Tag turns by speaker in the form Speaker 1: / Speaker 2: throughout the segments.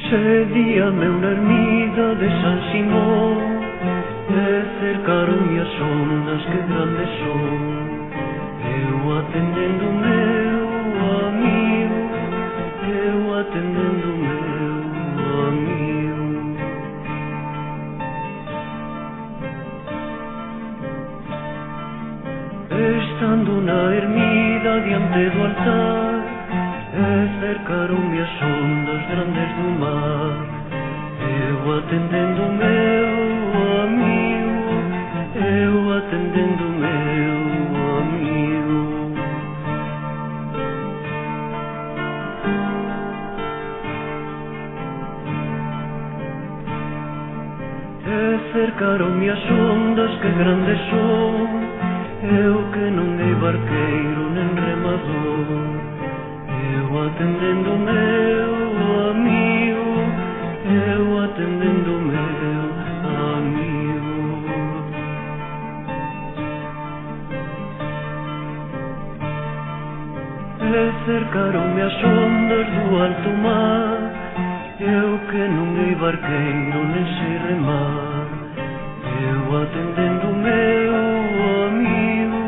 Speaker 1: Cedíame una ermida de San Simón, cercaron-me as ondas que grandes son. Eu atendendo o meu amigo, eu atendendo o meu amigo. Estando na ermida diante do altar, cercaron-me as ondas grandes do mar. Eu atendendo o meu amigo, eu atendendo o meu amigo. Cercaron-me as ondas que grandes son, eu que non hei barqueiro nen remador. Eu atendendo o meu amigo, eu atendendo o meu amigo. Cercaron-me as ondas do alto mar, eu que non hei barqueiro nen sei remar. Eu atendendo o meu amigo,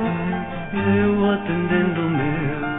Speaker 1: eu atendendo o meu